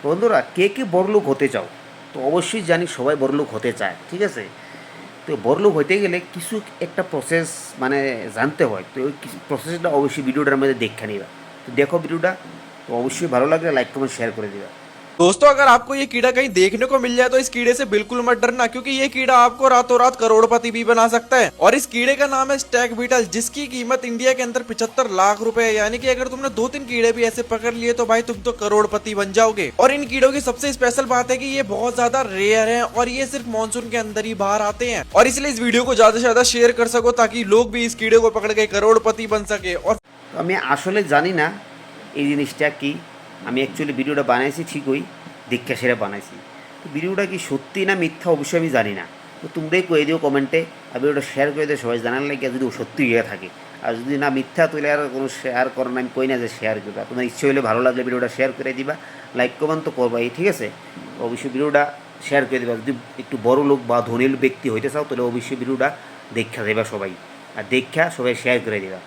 বন্ধুরা কে কে বড়লোক হতে চাও? তো অবশ্যই জানি সবাই বড়লোক হতে চায়, ঠিক আছে। তো বড়লোক হতে গেলে কিছু একটা প্রসেস মানে জানতে হয়। তো ওই প্রসেসটা অবশ্যই ভিডিওটার মধ্যে দেখে নিবা। তো দেখো ভিডিওটা, তো অবশ্যই ভালো লাগলে লাইক কমেন্ট শেয়ার করে দিবা। दोस्तों अगर आपको ये कीड़ा कहीं देखने को मिल जाए तो इस कीड़े से बिल्कुल मत डरना, क्योंकि ये कीड़ा आपको रातों रात करोड़पति भी बना सकता है। और इस कीड़े का नाम है स्टैग बीटल, जिसकी कीमत इंडिया के अंदर 75 लाख रुपए है। यानी कि अगर तुमने 2-3 कीड़े भी ऐसे पकड़ लिए तो भाई तुम तो करोड़पति बन जाओगे। और इन कीड़ों की सबसे स्पेशल बात है कि ये बहुत ज्यादा रेयर है और ये सिर्फ मानसून के अंदर ही बाहर आते हैं। और इसलिए इस वीडियो को ज्यादा से ज्यादा शेयर कर सको ताकि लोग भी इस कीड़े को पकड़ के करोड़पति बन सके। और তো আমি আসলে জানি না এই জিনিসটা কি। আমি অ্যাকচুয়ালি ভিডিওটা বানাইছি ঠিকই, দীক্ষা সেরে বানাইছি। তো ভিডিওটা কি সত্যি না মিথ্যা অবশ্যই আমি জানি না। তো তোমরাই কয়ে দিও কমেন্টে, আর ভিডিওটা শেয়ার করে দিও সবাই জানার লাগে, যদি সত্যি ইয়ে থাকে। আর যদি না মিথ্যা তাহলে আর কোনো শেয়ার করো না, আমি কই না যে শেয়ার করবা। তোমার ইচ্ছে হলে ভালো লাগলে ভিডিওটা শেয়ার করে দিবা, লাইক কমেন্ট তো করবাই, ঠিক আছে। অবশ্যই ভিডিওটা শেয়ার করে দিবা। যদি একটু বড় লোক বা ধনী ব্যক্তি হইতে চাও তাহলে অবশ্যই ভিডিওটা দেখা দেবা সবাই, আর দেখা সবাই শেয়ার করে দিবা।